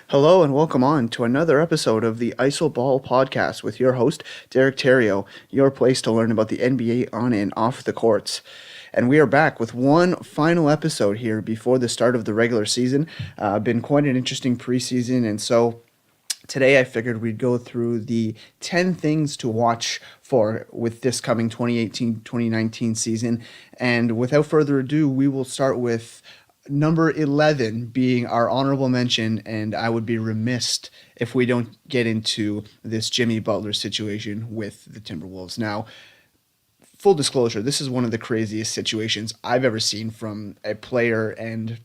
Hello and welcome on to another episode of the ISO Ball podcast with your host, Derek Terrio, your place to learn about the NBA on and off the courts. And we are back with one final episode here before the start of the regular season. Been quite an interesting preseason, and so today I figured we'd go through the 10 things to watch for with this coming 2018-2019 season. And without further ado, we will start with number 11 being our honorable mention, and I would be remiss if we don't get into this Jimmy Butler situation with the Timberwolves. Now, full disclosure, this is one of the craziest situations I've ever seen from a player and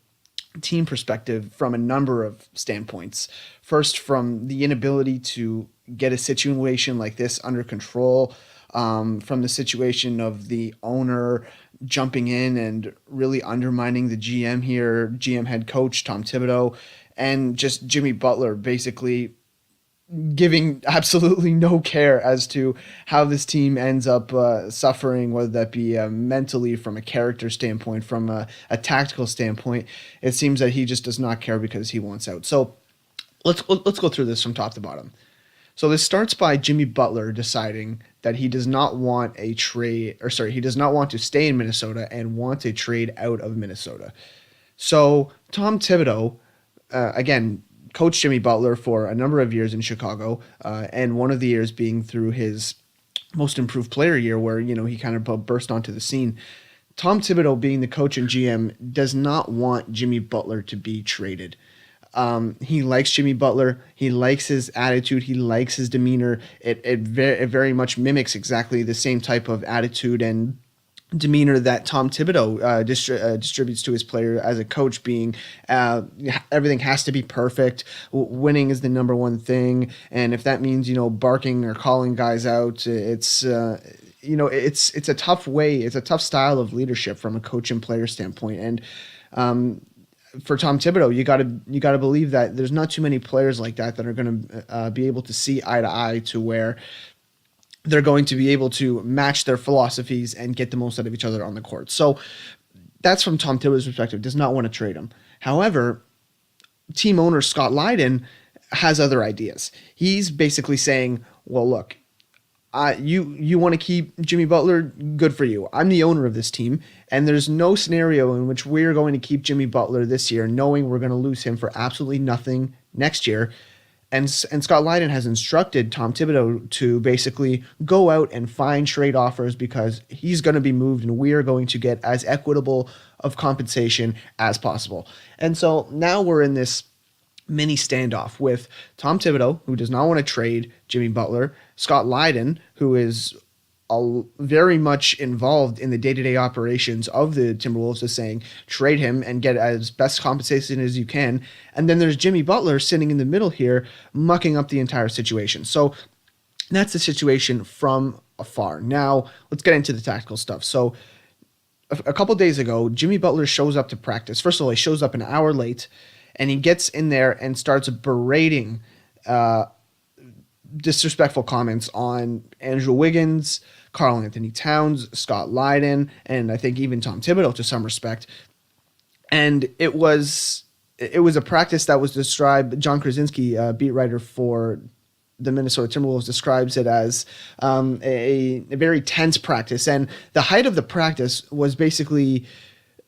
team perspective from a number of standpoints. First, from the inability to get a situation like this under control, from the situation of the owner jumping in and really undermining the GM here, GM head coach Tom Thibodeau, and just Jimmy Butler basically giving absolutely no care as to how this team ends up suffering, whether that be mentally, from a character standpoint, from a tactical standpoint. It seems that he just does not care because he wants out. So let's go through this from top to bottom. So this starts by Jimmy Butler deciding that he does not want a trade, or sorry, he does not want to stay in Minnesota and wants a trade out of Minnesota. So Tom Thibodeau, again, coached Jimmy Butler for a number of years in Chicago, and one of the years being through his most improved player year where, he kind of burst onto the scene. Tom Thibodeau, being the coach and GM, does not want Jimmy Butler to be traded. He likes Jimmy Butler. He likes his attitude. He likes his demeanor. It very much mimics exactly the same type of attitude and demeanor that Tom Thibodeau distributes to his player as a coach, being everything has to be perfect. Winning is the number one thing. And if that means, barking or calling guys out, it's a tough way. It's a tough style of leadership from a coach and player standpoint. And, for Tom Thibodeau, you gotta believe that there's not too many players like that are going to be able to see eye to eye to where they're going to be able to match their philosophies and get the most out of each other on the court. So that's from Tom Thibodeau's perspective. Does not want to trade him. However, team owner Scott Lydon has other ideas. He's basically saying, well, look, you want to keep Jimmy Butler, good for you. I'm the owner of this team, and there's no scenario in which we're going to keep Jimmy Butler this year knowing we're going to lose him for absolutely nothing next year. And Scott Lydon has instructed Tom Thibodeau to basically go out and find trade offers because he's going to be moved and we are going to get as equitable of compensation as possible. And so now we're in this mini standoff with Tom Thibodeau, who does not want to trade Jimmy Butler, Scott Lydon, who is very much involved in the day-to-day operations of the Timberwolves, is saying trade him and get as best compensation as you can. And then there's Jimmy Butler sitting in the middle here, mucking up the entire situation. So that's the situation from afar. Now let's get into the tactical stuff. So a couple days ago, Jimmy Butler shows up to practice. First of all, he shows up an hour late, and he gets in there and starts berating disrespectful comments on Andrew Wiggins, Karl Anthony Towns, Scott Lydon, and I think even Tom Thibodeau to some respect. And it was a practice that was described. John Krasinski, beat writer for the Minnesota Timberwolves, describes it as a very tense practice. And the height of the practice was basically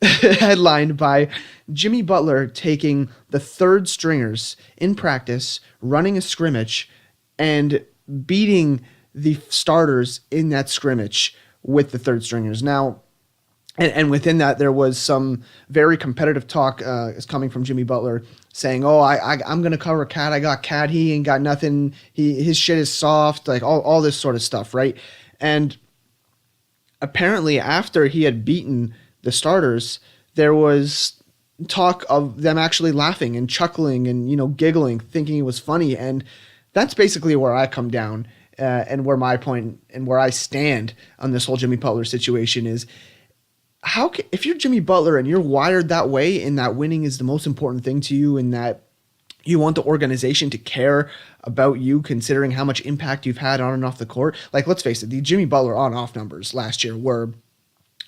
headlined by Jimmy Butler taking the third stringers in practice, running a scrimmage, and beating the starters in that scrimmage with the third stringers. Now, and within that, there was some very competitive talk is coming from Jimmy Butler saying, oh, I'm going to cover Cat. I got Cat. He ain't got nothing. His shit is soft, like all this sort of stuff, right? And apparently after he had beaten the starters, there was talk of them actually laughing and chuckling and, giggling, thinking it was funny. And that's basically where I come down and where my point and where I stand on this whole Jimmy Butler situation is, if you're Jimmy Butler and you're wired that way and that winning is the most important thing to you and that you want the organization to care about you considering how much impact you've had on and off the court. Like, let's face it, the Jimmy Butler on-off numbers last year were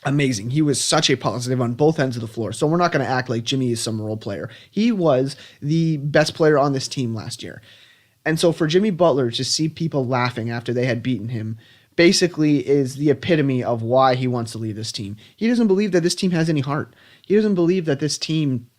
amazing. He was such a positive on both ends of the floor. So we're not going to act like Jimmy is some role player. He was the best player on this team last year. And so for Jimmy Butler to see people laughing after they had beaten him basically is the epitome of why he wants to leave this team. He doesn't believe that this team has any heart. He doesn't believe that this team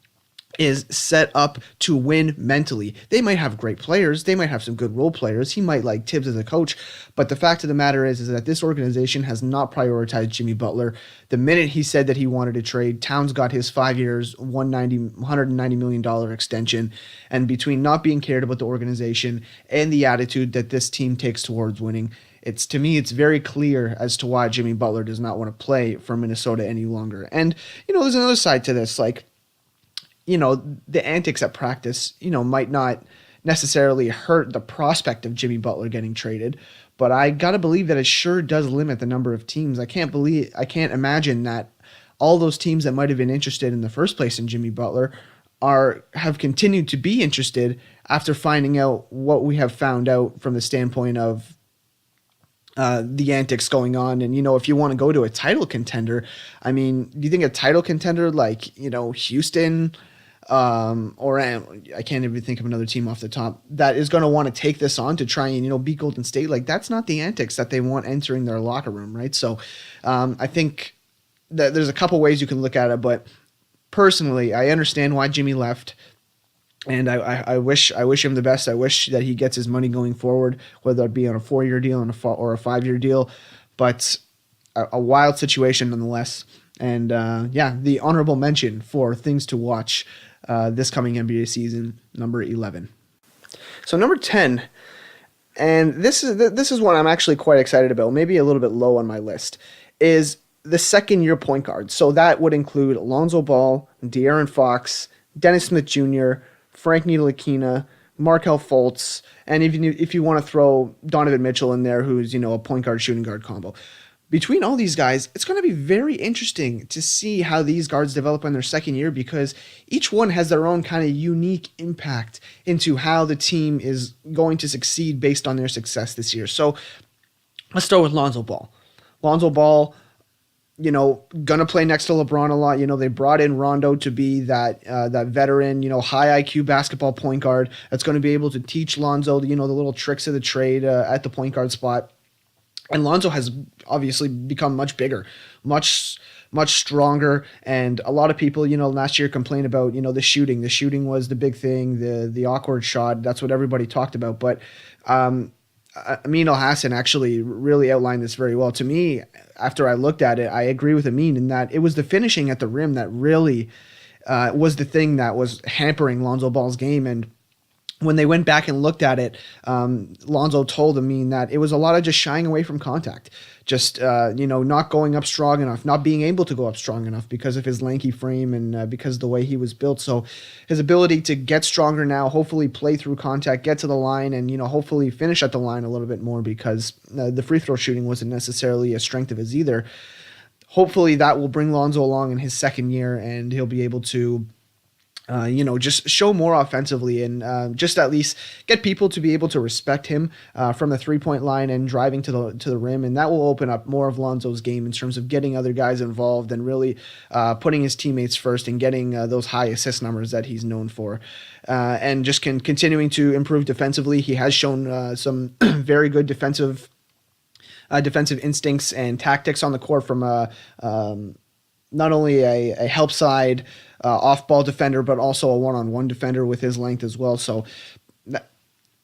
is set up to win mentally. They might have great players. They might have some good role players. He might like Tibbs as a coach. But the fact of the matter is that this organization has not prioritized Jimmy Butler. The minute he said that he wanted to trade, Towns got his 5 years, $190 million extension. And between not being cared about the organization and the attitude that this team takes towards winning, to me, it's very clear as to why Jimmy Butler does not want to play for Minnesota any longer. And, there's another side to this. The antics at practice, might not necessarily hurt the prospect of Jimmy Butler getting traded, but I got to believe that it sure does limit the number of teams. I can't imagine that all those teams that might have been interested in the first place in Jimmy Butler have continued to be interested after finding out what we have found out from the standpoint of the antics going on. And, if you want to go to a title contender, do you think a title contender like, Houston, or I can't even think of another team off the top that is going to want to take this on to try and, beat Golden State? Like, that's not the antics that they want entering their locker room, right? So I think that there's a couple ways you can look at it, but personally, I understand why Jimmy left. And I wish him the best. I wish that he gets his money going forward, whether it be on a 4-year deal or a 5-year deal. But a wild situation nonetheless. And the honorable mention for things to watch this coming NBA season, number 11. So number 10, and this is one I'm actually quite excited about, maybe a little bit low on my list, is the second-year point guard. So that would include Lonzo Ball, De'Aaron Fox, Dennis Smith Jr., Frank Ntilikina, Markelle Fultz, and even if you want to throw Donovan Mitchell in there, who's, a point guard, shooting guard combo. Between all these guys, it's going to be very interesting to see how these guards develop in their second year, because each one has their own kind of unique impact into how the team is going to succeed based on their success this year. So let's start with Lonzo Ball. Lonzo Ball, gonna play next to LeBron a lot. They brought in Rondo to be that veteran, high IQ basketball point guard that's going to be able to teach Lonzo, the little tricks of the trade at the point guard spot. And Lonzo has obviously become much bigger, much stronger. And a lot of people, last year complained about, the shooting. The shooting was the big thing, the awkward shot. That's what everybody talked about. But Amin Elhassan actually really outlined this very well. To me, after I looked at it, I agree with Amin in that it was the finishing at the rim that really was the thing that was hampering Lonzo Ball's game. And when they went back and looked at it, Lonzo told Amin that it was a lot of just shying away from contact, just not going up strong enough, not being able to go up strong enough because of his lanky frame and because of the way he was built. So his ability to get stronger now, hopefully play through contact, get to the line, and hopefully finish at the line a little bit more, because the free throw shooting wasn't necessarily a strength of his either. Hopefully that will bring Lonzo along in his second year, and he'll be able to just show more offensively and just at least get people to be able to respect him from the 3-point line and driving to the rim. And that will open up more of Lonzo's game in terms of getting other guys involved and really putting his teammates first and getting those high assist numbers that he's known for. And just continuing to improve defensively. He has shown some very good defensive instincts and tactics on the court from not only a help side off-ball defender, but also a one-on-one defender with his length as well. So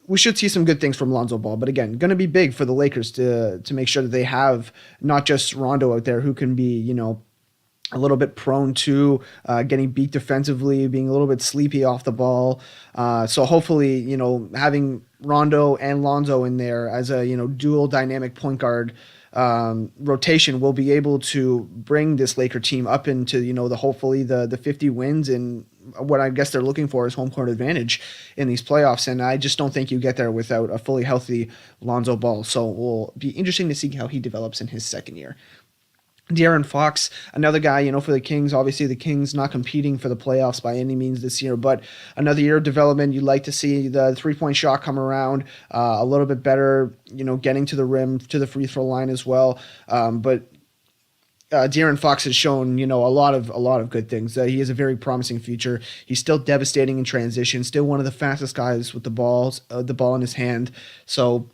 we should see some good things from Lonzo Ball. But again, going to be big for the Lakers to make sure that they have not just Rondo out there who can be, a little bit prone to getting beat defensively, being a little bit sleepy off the ball. So hopefully, having Rondo and Lonzo in there as a, dual dynamic point guard rotation will be able to bring this Laker team up into, hopefully the 50 wins, and what I guess they're looking for is home court advantage in these playoffs. And I just don't think you get there without a fully healthy Lonzo Ball. So it will be interesting to see how he develops in his second year. De'Aaron Fox, another guy, for the Kings. Obviously, the Kings not competing for the playoffs by any means this year, but another year of development. You'd like to see the 3-point shot come around a little bit better, getting to the rim, to the free throw line as well. But De'Aaron Fox has shown, a lot of good things. He has a very promising future. He's still devastating in transition. Still one of the fastest guys with the ball in his hand. So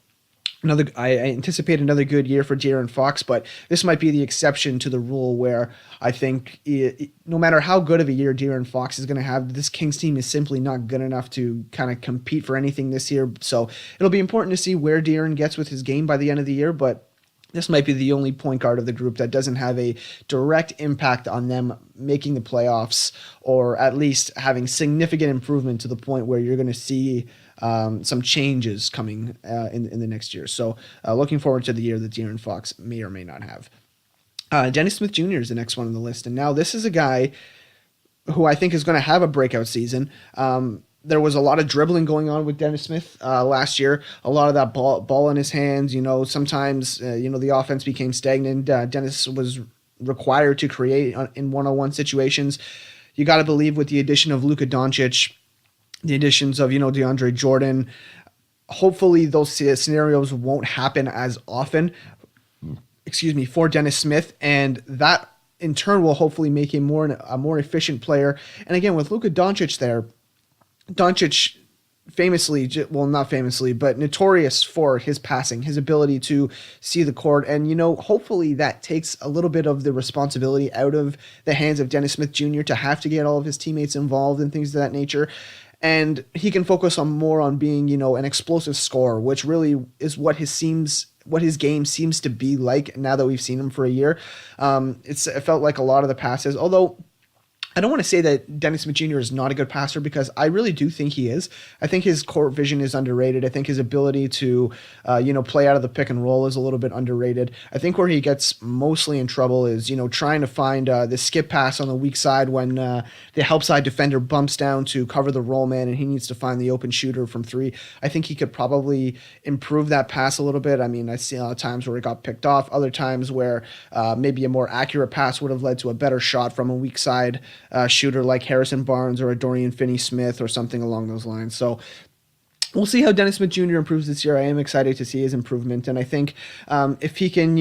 I anticipate another good year for De'Aaron Fox, but this might be the exception to the rule where I think no matter how good of a year De'Aaron Fox is going to have, this Kings team is simply not good enough to kind of compete for anything this year. So it'll be important to see where De'Aaron gets with his game by the end of the year, but this might be the only point guard of the group that doesn't have a direct impact on them making the playoffs, or at least having significant improvement to the point where you're going to see some changes coming in the next year. So looking forward to the year that De'Aaron Fox may or may not have. Dennis Smith Jr. is the next one on the list. And now this is a guy who I think is going to have a breakout season. There was a lot of dribbling going on with Dennis Smith last year. A lot of that ball in his hands. Sometimes the offense became stagnant. Dennis was required to create in one-on-one situations. You got to believe with the addition of Luka Doncic, the additions of DeAndre Jordan, hopefully those scenarios won't happen as often. For Dennis Smith, and that in turn will hopefully make him a more efficient player. And again, with Luka Doncic there. Doncic famously, well, not famously, but notorious for his passing, his ability to see the court. And, hopefully that takes a little bit of the responsibility out of the hands of Dennis Smith Jr. to have to get all of his teammates involved and things of that nature. And he can focus more on being, an explosive scorer, which really is what his game seems to be like now that we've seen him for a year. It felt like a lot of the passes, although I don't want to say that Dennis Smith Jr. is not a good passer, because I really do think he is. I think his court vision is underrated. I think his ability to, play out of the pick and roll is a little bit underrated. I think where he gets mostly in trouble is, trying to find the skip pass on the weak side when the help side defender bumps down to cover the roll man and he needs to find the open shooter from three. I think he could probably improve that pass a little bit. I mean, I see a lot of times where it got picked off, other times where maybe a more accurate pass would have led to a better shot from a weak side shooter like Harrison Barnes or a Dorian Finney-Smith or something along those lines. So we'll see how Dennis Smith Jr. improves this year. I am excited to see his improvement, and I think if he can,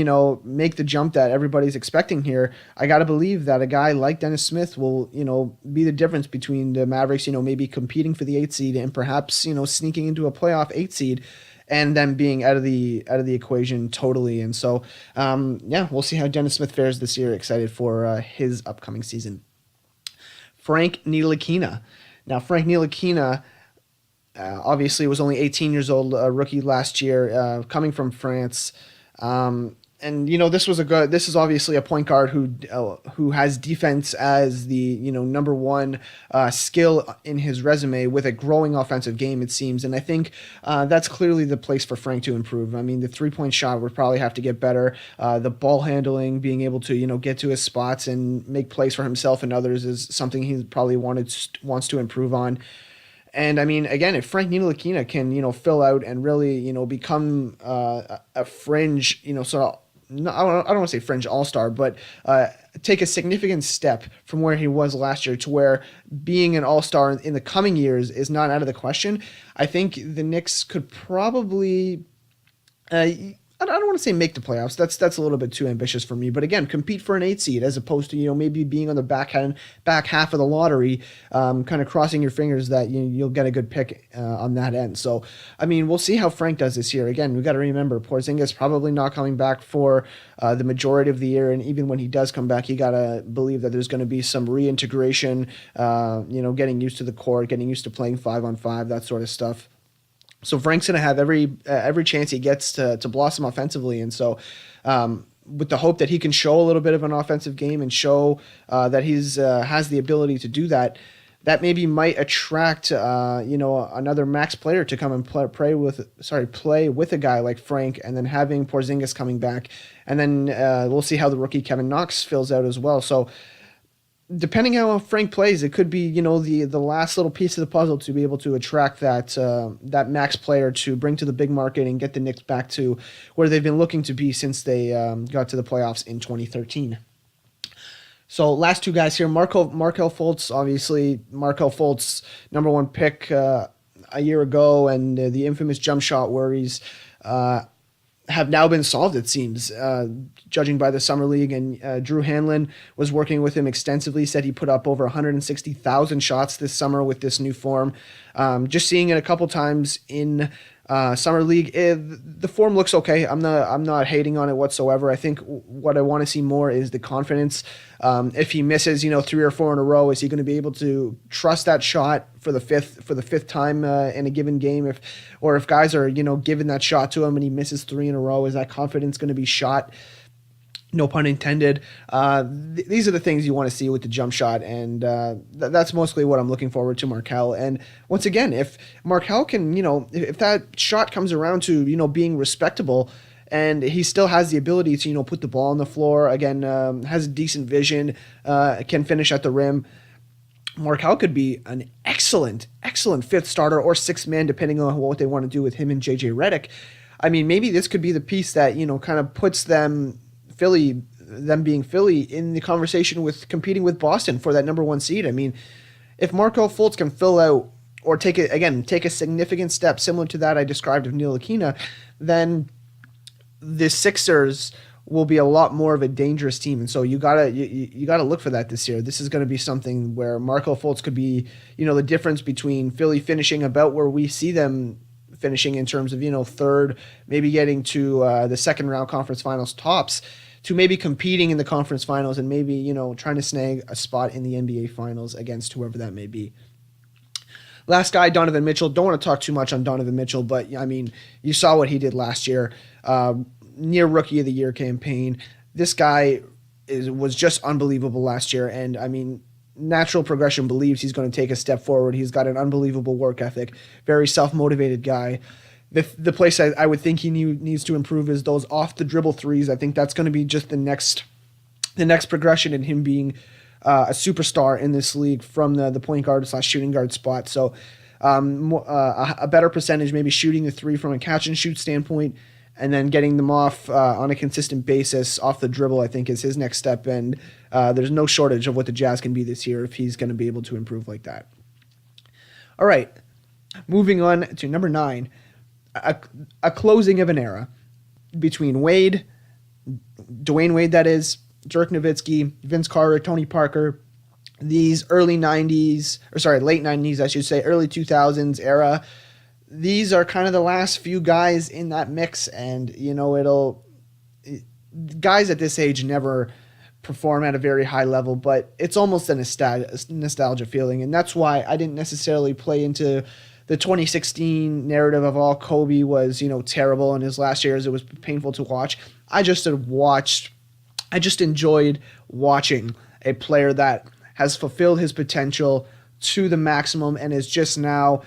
make the jump that everybody's expecting here, I got to believe that a guy like Dennis Smith will, be the difference between the Mavericks, maybe competing for the 8th seed and perhaps, sneaking into a playoff 8th seed and then being out of the equation totally. And so, we'll see how Dennis Smith fares this year. Excited for his upcoming season. Frank Ntilikina. Now, Frank Ntilikina obviously was only 18 years old, a rookie last year, coming from France. And this is obviously a point guard who has defense as the number one skill in his resume, with a growing offensive game, it seems. And I think that's clearly the place for Frank to improve. I mean, the 3-point shot would probably have to get better. The ball handling, being able to get to his spots and make plays for himself and others, is something he probably wants to improve on. And I mean, again, if Frank Ntilikina can, fill out and really, become a fringe, sort of, I don't want to say fringe all-star, but take a significant step from where he was last year to where being an all-star in the coming years is not out of the question, I think the Knicks could probably I don't want to say make the playoffs. That's a little bit too ambitious for me. But again, compete for an 8 seed as opposed to maybe being on the back half of the lottery, kind of crossing your fingers that you'll get a good pick on that end. So I mean, we'll see how Frank does this year. Again, we got to remember Porzingis probably not coming back for the majority of the year, and even when he does come back, you got to believe that there's going to be some reintegration. Getting used to the court, getting used to playing 5-on-5, that sort of stuff. So Frank's going to have every chance he gets to blossom offensively. And so with the hope that he can show a little bit of an offensive game and show that he's has the ability to do that, that maybe might attract another max player to come and play with a guy like Frank, and then having Porzingis coming back. And then we'll see how the rookie Kevin Knox fills out as well. So depending how Frank plays, it could be the last little piece of the puzzle to be able to attract that max player to bring to the big market and get the Knicks back to where they've been looking to be since they got to the playoffs in 2013. So last two guys here, Markelle Fultz. Obviously, Markelle Fultz, number one pick a year ago, and the infamous jump shot worries have now been solved, it seems, judging by the Summer League. And Drew Hanlon was working with him extensively, said he put up over 160,000 shots this summer with this new form. Just seeing it a couple times in Summer League, the form looks okay. I'm not hating on it whatsoever. I think what I want to see more is the confidence. If he misses, 3 or 4 in a row, is he going to be able to trust that shot for the fifth time in a given game? If guys are giving that shot to him and he misses 3 in a row, is that confidence going to be shot? No pun intended. These are the things you want to see with the jump shot, and that's mostly what I'm looking forward to Markelle. And once again, if Markelle can, if that shot comes around to, being respectable, and he still has the ability to, put the ball on the floor, again, has decent vision, can finish at the rim, Markelle could be an excellent fifth starter or sixth man, depending on what they want to do with him and JJ Redick. I mean, maybe this could be the piece that, kind of puts them being Philly in the conversation with competing with Boston for that number 1 seed. I mean, if Markelle Fultz can fill out or take a significant step similar to that I described of Ntilikina, then the Sixers will be a lot more of a dangerous team. And so you gotta look for that this year. This is going to be something where Markelle Fultz could be, the difference between Philly finishing about where we see them finishing in terms of, third, maybe getting to the second round conference finals tops, to maybe competing in the conference finals and maybe, trying to snag a spot in the NBA finals against whoever that may be. Last guy, Donovan Mitchell. Don't want to talk too much on Donovan Mitchell, but I mean, you saw what he did last year. Near Rookie of the Year campaign. This guy was just unbelievable last year. And I mean, natural progression believes he's going to take a step forward. He's got an unbelievable work ethic, very self-motivated guy. The place I would think he needs to improve is those off the dribble threes. I think that's going to be just the next progression in him being a superstar in this league from the point guard / shooting guard spot. So a better percentage, maybe shooting the 3 from a catch and shoot standpoint, and then getting them off on a consistent basis off the dribble, I think, is his next step. And there's no shortage of what the Jazz can be this year if he's going to be able to improve like that. All right, moving on to number 9. A closing of an era between Wade, Dwayne Wade, that is, Dirk Nowitzki, Vince Carter, Tony Parker, these late 90s, I should say, early 2000s era. These are kind of the last few guys in that mix, and, guys at this age never perform at a very high level, but it's almost a nostalgia feeling, and that's why I didn't necessarily play into the 2016 narrative of all Kobe was, terrible in his last years. It was painful to watch. I just enjoyed watching a player that has fulfilled his potential to the maximum and is just now,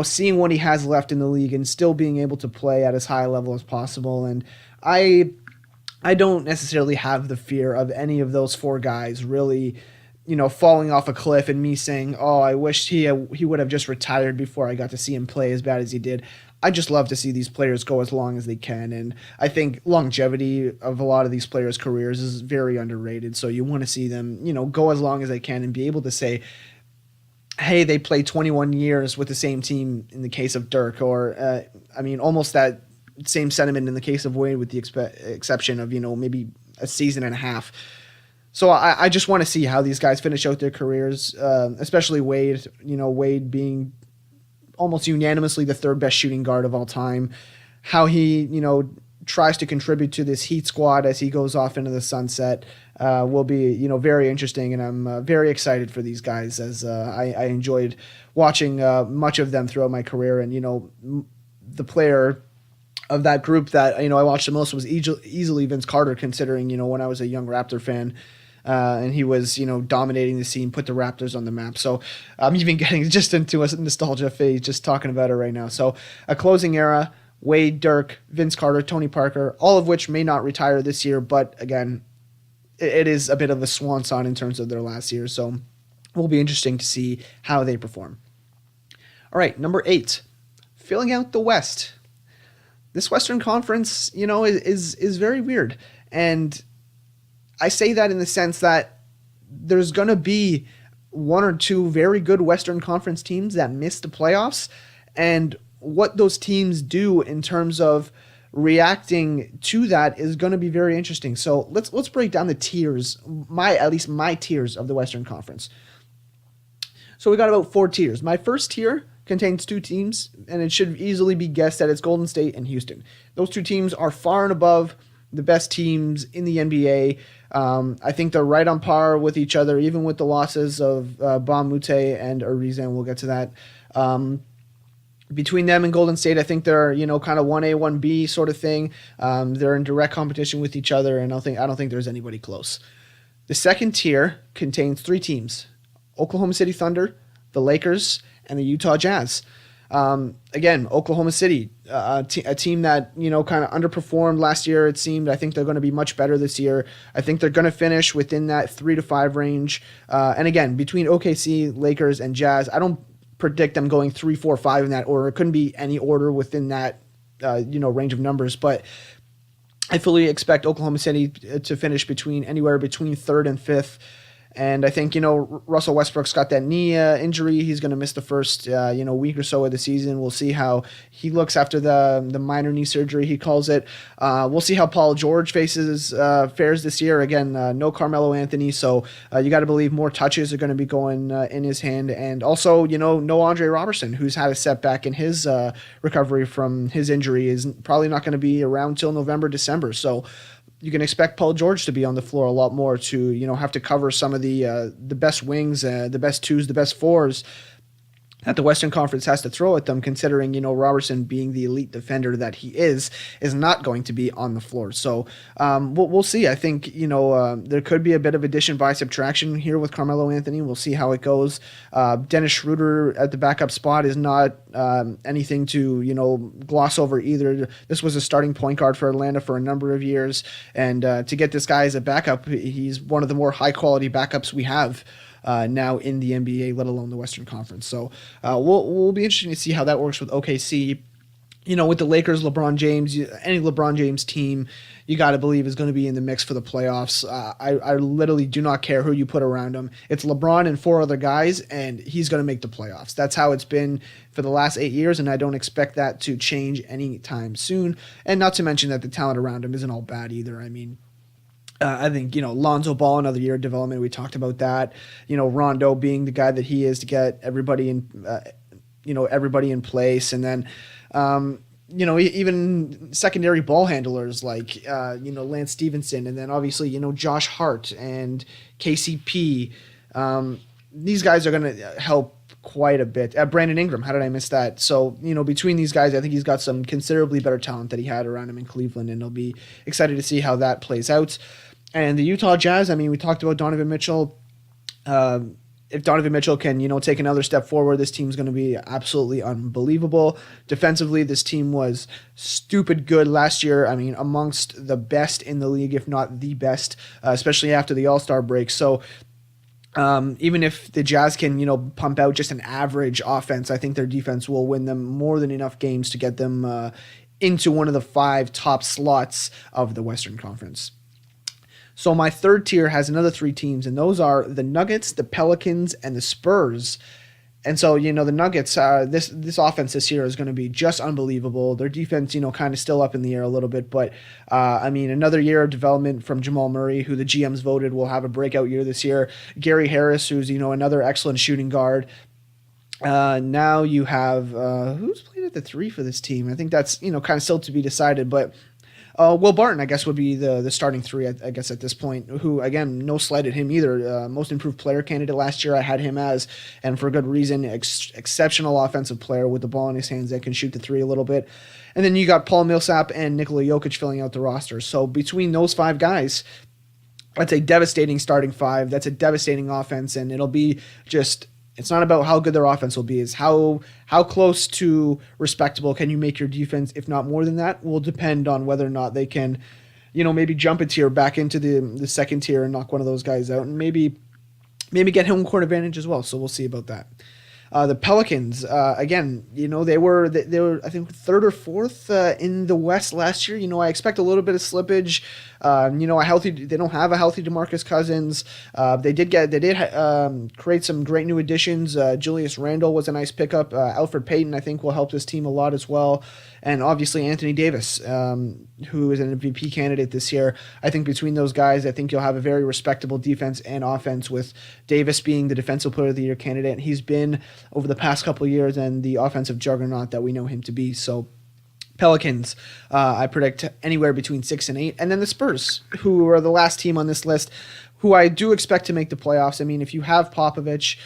seeing what he has left in the league and still being able to play at as high a level as possible. And I don't necessarily have the fear of any of those 4 guys really, falling off a cliff and me saying, oh, I wish he would have just retired before I got to see him play as bad as he did. I just love to see these players go as long as they can. And I think longevity of a lot of these players' careers is very underrated. So you want to see them, go as long as they can and be able to say, hey, they played 21 years with the same team in the case of Dirk, or, almost that same sentiment in the case of Wade with the exception of, maybe a season and a half. So I just want to see how these guys finish out their careers, especially Wade, Wade being almost unanimously the 3rd best shooting guard of all time, how he, tries to contribute to this Heat squad as he goes off into the sunset will be, very interesting. And I'm very excited for these guys as I enjoyed watching much of them throughout my career. And, the player of that group that, I watched the most was easily Vince Carter, considering, when I was a young Raptor fan. And he was, dominating the scene, put the Raptors on the map. So I'm even getting just into a nostalgia phase just talking about it right now. So a closing era, Wade, Dirk, Vince Carter, Tony Parker, all of which may not retire this year. But again, it is a bit of a swan song in terms of their last year. So it will be interesting to see how they perform. All right, number 8, filling out the West. This Western Conference, is very weird. And I say that in the sense that there's going to be 1 or 2 very good Western Conference teams that miss the playoffs, and what those teams do in terms of reacting to that is going to be very interesting. So let's break down the tiers, at least my tiers of the Western Conference. So we got about 4 tiers. My first tier contains 2 teams, and it should easily be guessed that it's Golden State and Houston. Those 2 teams are far and above the best teams in the NBA. I think they're right on par with each other, even with the losses of Bam Mute and Ariza, and we'll get to that. Between them and Golden State, I think they're kind of 1A, 1B sort of thing. They're in direct competition with each other, and I don't think there's anybody close. The second tier contains 3 teams: Oklahoma City Thunder, the Lakers, and the Utah Jazz. Again, Oklahoma City, a team that kind of underperformed last year. It seemed. I think they're going to be much better this year. I think they're going to finish within that 3 to 5 range. And again, between OKC, Lakers, and Jazz, I don't predict them going 3, 4, 5 in that order. It couldn't be any order within that range of numbers, but I fully expect Oklahoma City to finish anywhere between 3rd and 5th. And I think, Russell Westbrook's got that knee injury. He's going to miss the first, week or so of the season. We'll see how he looks after the minor knee surgery, he calls it. We'll see how Paul George fares this year. Again, no Carmelo Anthony, so you got to believe more touches are going to be going in his hand. And also, no Andre Robertson, who's had a setback in his recovery from his injury, is probably not going to be around till November, December. So you can expect Paul George to be on the floor a lot more to, have to cover some of the best wings, the best 2s, the best 4s that the Western Conference has to throw at them, considering, Robertson, being the elite defender that he is not going to be on the floor. So we'll see. I think, there could be a bit of addition by subtraction here with Carmelo Anthony. We'll see how it goes. Dennis Schroeder at the backup spot is not anything to, gloss over either. This was a starting point guard for Atlanta for a number of years. And to get this guy as a backup, he's one of the more high-quality backups we have now in the NBA, let alone the Western Conference. So we'll be interested to see how that works with OKC. With the Lakers, LeBron James, any LeBron James team, you got to believe is going to be in the mix for the playoffs. I literally do not care who you put around him. It's LeBron and 4 other guys, and he's going to make the playoffs. That's how it's been for the last 8 years, and I don't expect that to change anytime soon. And not to mention that the talent around him isn't all bad either. I mean, I think, Lonzo Ball, another year of development. We talked about that. Rondo being the guy that he is to get everybody in place. And then, even secondary ball handlers like, Lance Stevenson, and then obviously, Josh Hart and KCP. These guys are going to help quite a bit. Brandon Ingram, how did I miss that? So, between these guys, I think he's got some considerably better talent that he had around him in Cleveland, and I'll be excited to see how that plays out. And the Utah Jazz, I mean, we talked about Donovan Mitchell. If Donovan Mitchell can, take another step forward, this team's going to be absolutely unbelievable. Defensively, this team was stupid good last year. I mean, amongst the best in the league, if not the best, especially after the All-Star break. So even if the Jazz can, pump out just an average offense, I think their defense will win them more than enough games to get them into one of the 5 top slots of the Western Conference. So my third tier has another 3 teams, and those are the Nuggets, the Pelicans, and the Spurs. And so, the Nuggets, this offense this year is going to be just unbelievable. Their defense, kind of still up in the air a little bit. But, another year of development from Jamal Murray, who the GMs voted will have a breakout year this year. Gary Harris, who's, another excellent shooting guard. Now you have, who's playing at the 3 for this team? I think that's, kind of still to be decided. But Will Barton, I guess, would be the starting 3, I guess, at this point, who, again, no slight at him either. Most improved player candidate last year I had him as, and for good reason, exceptional offensive player with the ball in his hands that can shoot the 3 a little bit. And then you got Paul Millsap and Nikola Jokic filling out the roster. So between those 5 guys, that's a devastating starting 5. That's a devastating offense, and it'll be just... It's not about how good their offense will be. It's how close to respectable can you make your defense, if not more than that, will depend on whether or not they can, maybe jump a tier back into the second tier and knock one of those guys out, and maybe get home court advantage as well. So we'll see about that. The Pelicans, again, they were I think third or fourth in the West last year. I expect a little bit of slippage. They don't have a healthy DeMarcus Cousins. They did create some great new additions. Julius Randle was a nice pickup. Alfred Payton, I think, will help this team a lot as well. And obviously Anthony Davis, who is an MVP candidate this year. I think between those guys, I think you'll have a very respectable defense and offense, with Davis being the Defensive Player of the Year candidate. He's been over the past couple of years and the offensive juggernaut that we know him to be. So Pelicans, I predict anywhere between 6 and 8. And then the Spurs, who are the last team on this list, who I do expect to make the playoffs. I mean, if you have Popovich,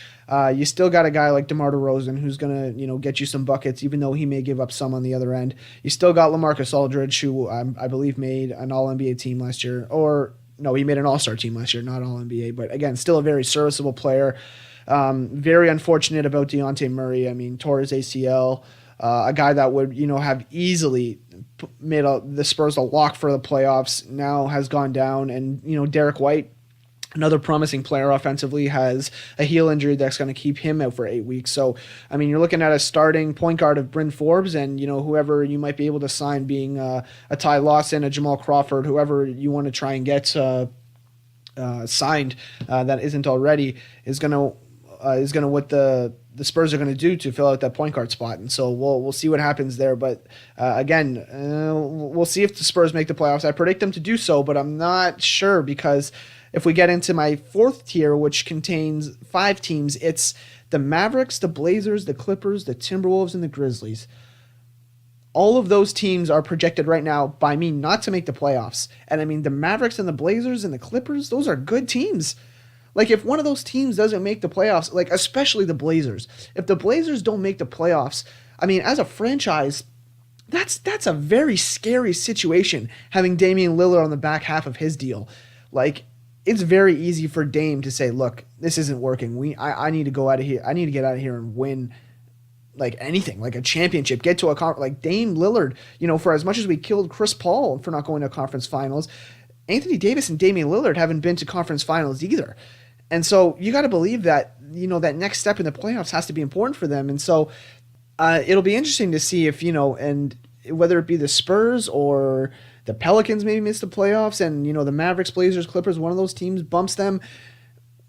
you still got a guy like DeMar DeRozan who's going to, get you some buckets, even though he may give up some on the other end. You still got LaMarcus Aldridge, who I believe made an All-NBA team last year. Or, no, he made an All-Star team last year, not All-NBA. But, again, still a very serviceable player. Very unfortunate about Dejounte Murray. I mean, tore his ACL. A guy that would, have easily made the Spurs a lock for the playoffs, now has gone down. And, Derek White, another promising player offensively, has a heel injury that's going to keep him out for 8 weeks. So, I mean, you're looking at a starting point guard of Bryn Forbes and, whoever you might be able to sign, being a Ty Lawson, a Jamal Crawford, whoever you want to try and get signed that isn't already, is going to what the Spurs are going to do to fill out that point guard spot. And so we'll see what happens there. But again, we'll see if the Spurs make the playoffs. I predict them to do so, but I'm not sure, because if we get into my fourth tier, which contains 5 teams, it's the Mavericks, the Blazers, the Clippers, the Timberwolves, and the Grizzlies. All of those teams are projected right now by me not to make the playoffs. And I mean, the Mavericks and the Blazers and the Clippers, those are good teams. Like, if one of those teams doesn't make the playoffs, like especially the Blazers, if the Blazers don't make the playoffs, I mean, as a franchise, that's a very scary situation, having Damian Lillard on the back half of his deal. Like, it's very easy for Dame to say, look, this isn't working. I need to go out of here. I need to get out of here and win, like, anything, like a championship, get to a conference. Like Dame Lillard, for as much as we killed Chris Paul for not going to conference finals, Anthony Davis and Damian Lillard haven't been to conference finals either. And so you got to believe that, that next step in the playoffs has to be important for them. And so it'll be interesting to see if, and whether it be the Spurs or the Pelicans maybe miss the playoffs, and, the Mavericks, Blazers, Clippers, one of those teams bumps them.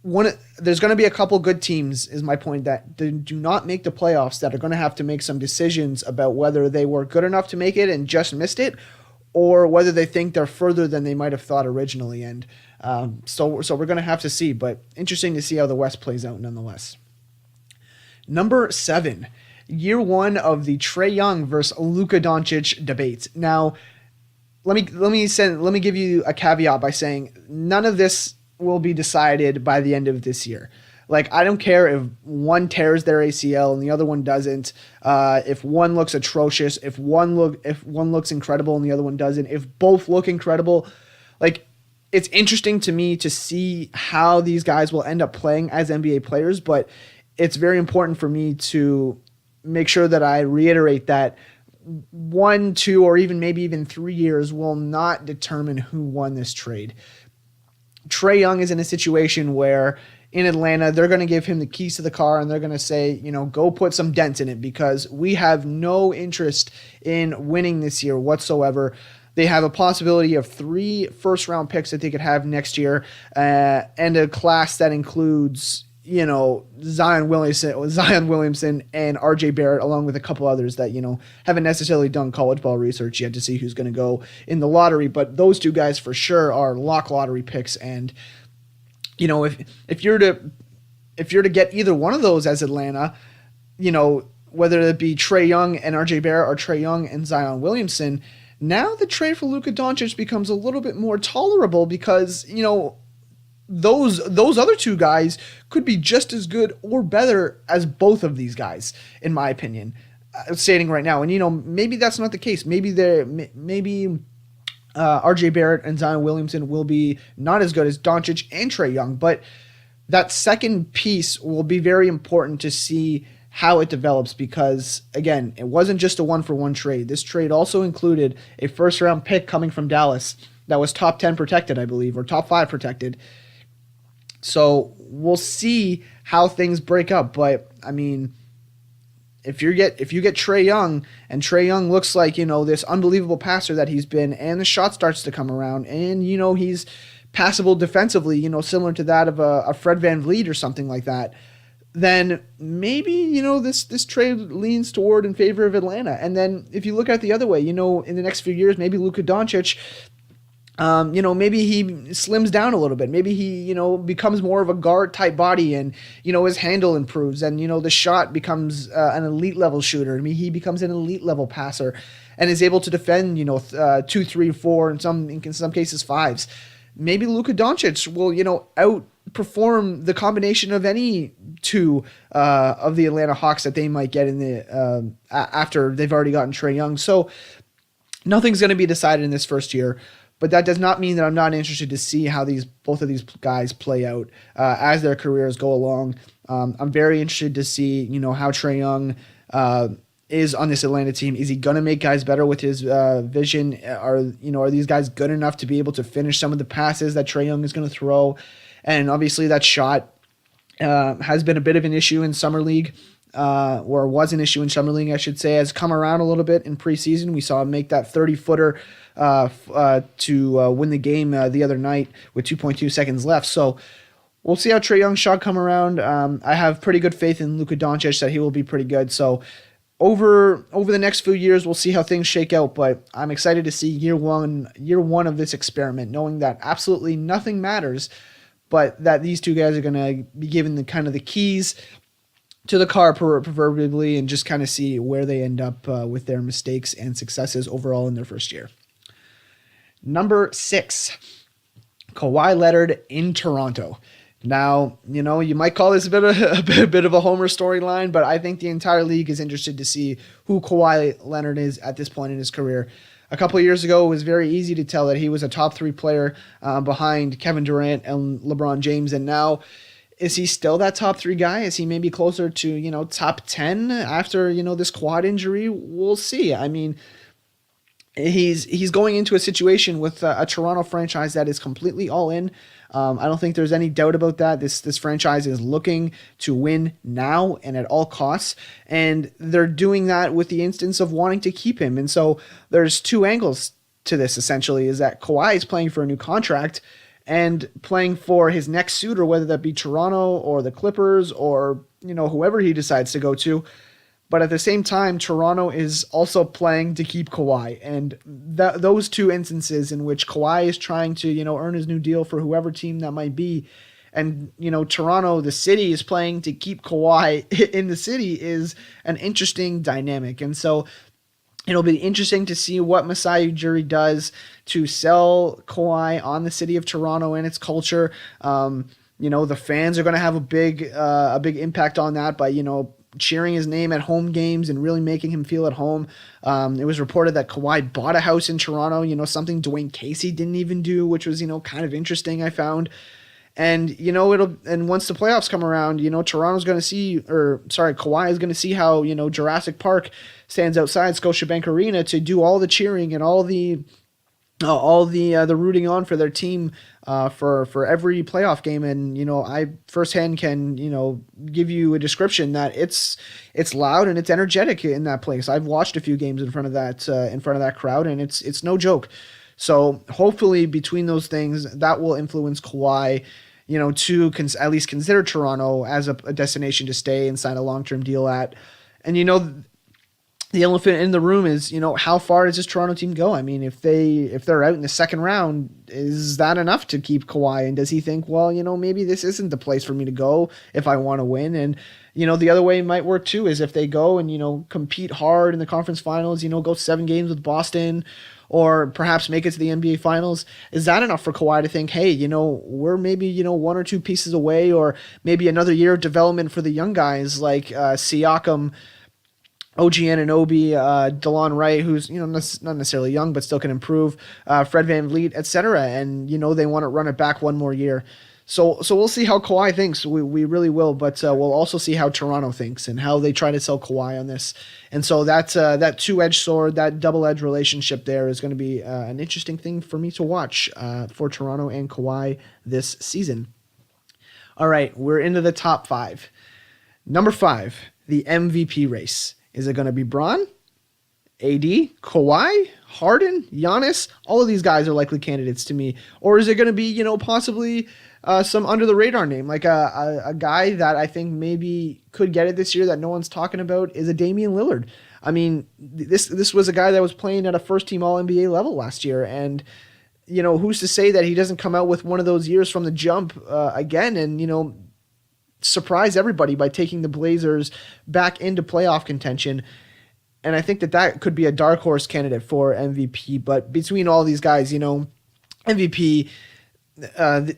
There's going to be a couple good teams, is my point, that do not make the playoffs, that are going to have to make some decisions about whether they were good enough to make it and just missed it, or whether they think they're further than they might have thought originally. And so we're going to have to see, but interesting to see how the West plays out nonetheless. Number 7, year 1 of the Trae Young versus Luka Doncic debates. Now, let me give you a caveat by saying none of this will be decided by the end of this year. Like, I don't care if one tears their ACL and the other one doesn't. If one looks atrocious, if one looks incredible and the other one doesn't, if both look incredible, like, it's interesting to me to see how these guys will end up playing as NBA players. But it's very important for me to make sure that I reiterate that 1, 2, or maybe even 3 years will not determine who won this trade. Trae Young is in a situation where in Atlanta, they're going to give him the keys to the car and they're going to say, go put some dents in it, because we have no interest in winning this year whatsoever. They have a possibility of 3 first-round picks that they could have next year, and a class that includes, Zion Williamson and RJ Barrett, along with a couple others that, haven't necessarily done college ball research yet to see who's going to go in the lottery. But those 2 guys for sure are lock lottery picks. And, if you're to get either one of those as Atlanta, whether it be Trae Young and RJ Barrett or Trae Young and Zion Williamson, now the trade for Luka Doncic becomes a little bit more tolerable, because, those other 2 guys could be just as good or better as both of these guys, in my opinion, stating right now. And, maybe that's not the case. Maybe RJ Barrett and Zion Williamson will be not as good as Doncic and Trae Young, but that second piece will be very important to see how it develops, because, again, it wasn't just a 1-for-1 trade. This trade also included a first-round pick coming from Dallas that was top 10 protected, I believe, or top 5 protected. So we'll see how things break up. But, I mean, if you get Trae Young, and Trae Young looks like, this unbelievable passer that he's been, and the shot starts to come around, and he's passable defensively, similar to that of a Fred VanVleet or something like that, then maybe, this trade leans toward in favor of Atlanta. And then if you look at it the other way, in the next few years, maybe Luka Doncic, maybe he slims down a little bit. Maybe he, becomes more of a guard type body, and, his handle improves, and, the shot becomes an elite level shooter. I mean, he becomes an elite level passer and is able to defend, 2, 3, 4, in some cases 5s. Maybe Luka Doncic will, outperform the combination of any two of the Atlanta Hawks that they might get in the after they've already gotten Trae Young. So nothing's going to be decided in this first year, but that does not mean that I'm not interested to see how both of these guys play out as their careers go along. I'm very interested to see, how Trae Young is on this Atlanta team. Is he going to make guys better with his vision? Are these guys good enough to be able to finish some of the passes that Trae Young is going to throw? And obviously that shot has been a bit of an issue in Summer League, or was an issue in Summer League, I should say, has come around a little bit in preseason. We saw him make that 30-footer to win the game the other night with 2.2 seconds left. So we'll see how Trae Young's shot come around. I have pretty good faith in Luka Doncic that he will be pretty good. So over the next few years, we'll see how things shake out, but I'm excited to see year one of this experiment, knowing that absolutely nothing matters, but that these two guys are going to be given the keys to the car proverbially, and just kind of see where they end up with their mistakes and successes overall in their first year. Number 6, Kawhi Leonard in Toronto. Now, you might call this a bit of a homer storyline, but I think the entire league is interested to see who Kawhi Leonard is at this point in his career. A couple of years ago, it was very easy to tell that he was a top 3 player behind Kevin Durant and LeBron James. And now, is he still that top 3 guy? Is he maybe closer to, top 10 after, this quad injury? We'll see. I mean, he's going into a situation with a Toronto franchise that is completely all in. I don't think there's any doubt about that. This franchise is looking to win now and at all costs, and they're doing that with the instance of wanting to keep him. And so there's 2 angles to this, essentially, is that Kawhi is playing for a new contract and playing for his next suitor, whether that be Toronto or the Clippers or, whoever he decides to go to. But at the same time, Toronto is also playing to keep Kawhi. And those 2 instances in which Kawhi is trying to, earn his new deal for whoever team that might be, and, Toronto, the city, is playing to keep Kawhi in the city, is an interesting dynamic. And so it'll be interesting to see what Masai Ujiri does to sell Kawhi on the city of Toronto and its culture. The fans are going to have a big impact on that by, cheering his name at home games and really making him feel at home. It was reported that Kawhi bought a house in Toronto, something Dwayne Casey didn't even do, which was, kind of interesting, I found. And, and once the playoffs come around, Kawhi is going to see how, Jurassic Park stands outside Scotiabank Arena to do all the cheering and all the rooting on for their team for every playoff game. And I firsthand can give you a description that it's loud and it's energetic in that place. I've watched a few games in front of that crowd, and it's no joke. So hopefully between those things, that will influence Kawhi, to at least consider Toronto as a destination to stay and sign a long-term deal at. And the elephant in the room is, how far does this Toronto team go? I mean, if they're out in the second round, is that enough to keep Kawhi? And does he think, well, maybe this isn't the place for me to go if I want to win? And, the other way might work too, is if they go and, compete hard in the conference finals, go 7 games with Boston, or perhaps make it to the NBA finals. Is that enough for Kawhi to think, hey, we're maybe, 1 or 2 pieces away, or maybe another year of development for the young guys like Siakam, OG Anunoby, DeLon Wright, who's not necessarily young but still can improve, Fred VanVleet, etc. And they want to run it back 1 more year. So we'll see how Kawhi thinks. We really will, but we'll also see how Toronto thinks and how they try to sell Kawhi on this. And so that's that 2-edged sword, that double-edged relationship there is going to be an interesting thing for me to watch for Toronto and Kawhi this season. All right, we're into the top 5. Number 5. the MVP race. Is it going to be Bron, AD, Kawhi, Harden, Giannis? All of these guys are likely candidates to me. Or is it going to be, possibly some under the radar name, like a guy that I think maybe could get it this year that no one's talking about is a Damian Lillard. I mean, this was a guy that was playing at a first team All NBA level last year, and who's to say that he doesn't come out with one of those years from the jump again and surprise everybody by taking the Blazers back into playoff contention. And I think that could be a dark horse candidate for MVP. But between all these guys, MVP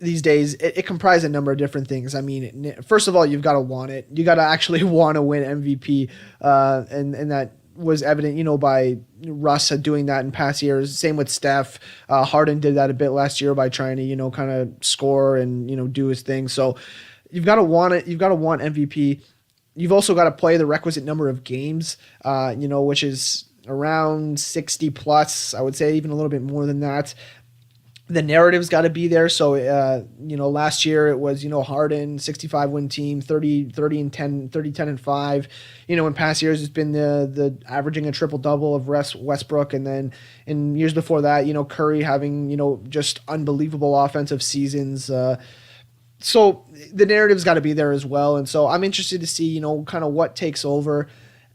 these days, it comprises a number of different things. I mean, first of all, you've got to want it. You got to actually want to win MVP. And that was evident, by Russ doing that in past years. Same with Steph. Harden did that a bit last year by trying to, kind of score and, do his thing. So you've got to want it. You've got to want MVP. You've also got to play the requisite number of games, which is around 60 plus. I would say even a little bit more than that. The narrative's got to be there. So, last year it was, Harden, 65 win team, 30 and 10, 30, 10 and 5. In past years, it's been the averaging a triple double of Westbrook. And then in years before that, Curry having, just unbelievable offensive seasons. So the narrative's got to be there as well. And so I'm interested to see, kind of what takes over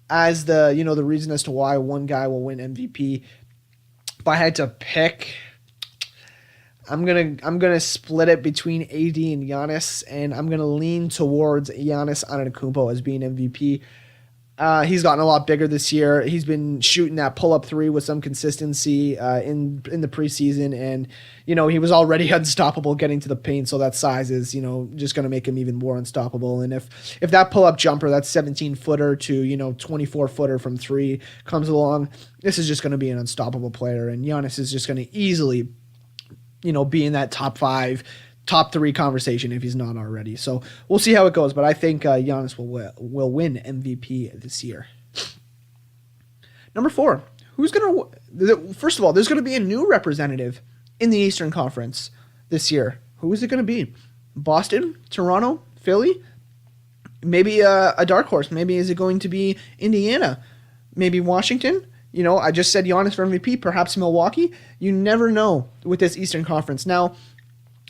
as the reason as to why one guy will win MVP. If I had to pick, I'm gonna split it between AD and Giannis, and I'm gonna lean towards Giannis Antetokounmpo as being MVP. He's gotten a lot bigger this year. He's been shooting that pull-up three with some consistency in the preseason, and he was already unstoppable getting to the paint. So that size is just going to make him even more unstoppable. And if that pull-up jumper, that 17-footer to 24-footer from three comes along, this is just going to be an unstoppable player, and Giannis is just going to easily be in that top 5, top 3 conversation if he's not already. So we'll see how it goes, but I think Giannis will win MVP this year. Number 4, first of all, there's going to be a new representative in the Eastern Conference this year. Who is it going to be? Boston, Toronto, Philly? Maybe a dark horse. Maybe is it going to be Indiana? Maybe Washington? I just said Giannis for MVP, perhaps Milwaukee. You never know with this Eastern Conference. Now,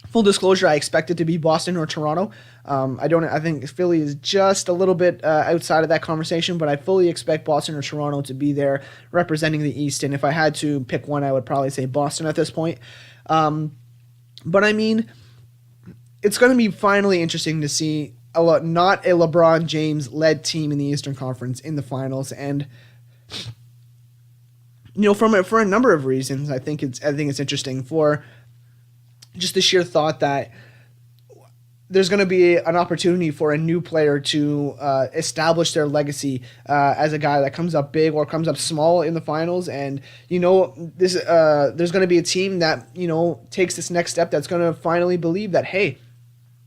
full disclosure, I expect it to be Boston or Toronto. I think Philly is just a little bit outside of that conversation, but I fully expect Boston or Toronto to be there representing the East. And if I had to pick one, I would probably say Boston at this point. But I mean, it's going to be finally interesting to see not a LeBron James led team in the Eastern Conference in the finals. And for a number of reasons, I think it's interesting for just the sheer thought that there's going to be an opportunity for a new player to establish their legacy as a guy that comes up big or comes up small in the finals. And, there's going to be a team that, takes this next step that's going to finally believe that, hey,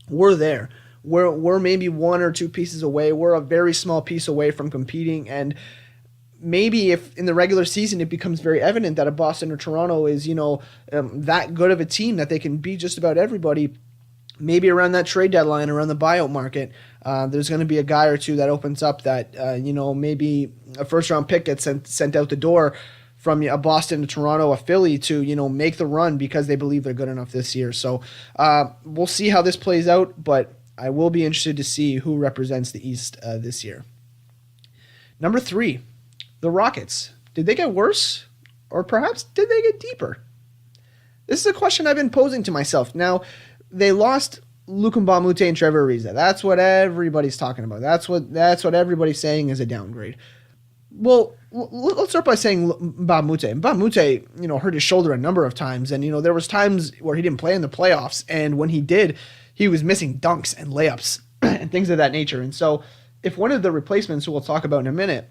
we're there. We're maybe 1 or 2 pieces away. We're a very small piece away from competing. And maybe if in the regular season it becomes very evident that a Boston or Toronto is, that good of a team that they can beat just about everybody, maybe around that trade deadline, around the buyout market, there's going to be a guy or two that opens up that, maybe a first-round pick gets sent out the door from a Boston, a Toronto, a Philly to, make the run because they believe they're good enough this year. So we'll see how this plays out, but I will be interested to see who represents the East this year. Number 3. The Rockets. Did they get worse? Or perhaps did they get deeper? This is a question I've been posing to myself. Now, they lost Luka Mbamute and Trevor Ariza. That's what everybody's talking about. That's what everybody's saying is a downgrade. Well, let's start by saying Mbamute. Mbamute, hurt his shoulder a number of times, and there was times where he didn't play in the playoffs, and when he did, he was missing dunks and layups and things of that nature. And so, if one of the replacements, who we'll talk about in a minute,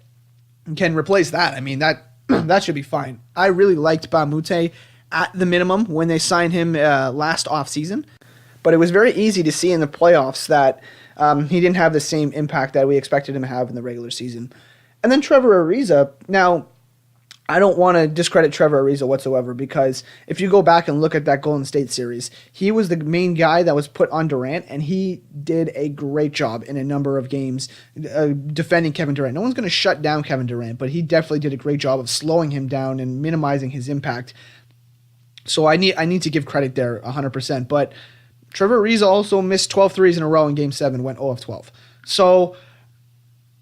can replace that, I mean, that should be fine. I really liked Mbamute at the minimum when they signed him last offseason, but it was very easy to see in the playoffs that he didn't have the same impact that we expected him to have in the regular season. And then Trevor Ariza. Now, I don't want to discredit Trevor Ariza whatsoever, because if you go back and look at that Golden State series, he was the main guy that was put on Durant, and he did a great job in a number of games defending Kevin Durant. No one's going to shut down Kevin Durant, but he definitely did a great job of slowing him down and minimizing his impact. So I need to give credit there 100%. But Trevor Ariza also missed 12 threes in a row in Game 7, went 0 of 12. So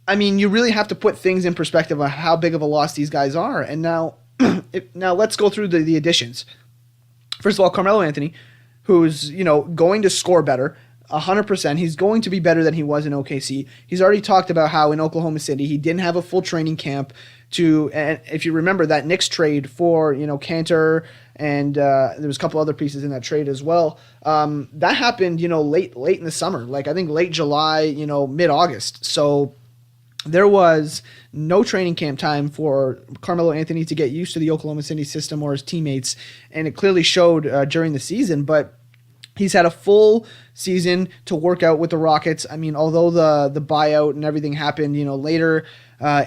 I mean, you really have to put things in perspective of how big of a loss these guys are. And now, now let's go through the additions. First of all, Carmelo Anthony, who's going to score better, 100%. He's going to be better than he was in OKC. He's already talked about how in Oklahoma City he didn't have a full training camp. And if you remember that Knicks trade for Cantor, and there was a couple other pieces in that trade as well. That happened late in the summer, like I think late July, mid-August. So there was no training camp time for Carmelo Anthony to get used to the Oklahoma City system or his teammates, and it clearly showed during the season. But he's had a full season to work out with the Rockets. I mean, although the buyout and everything happened, later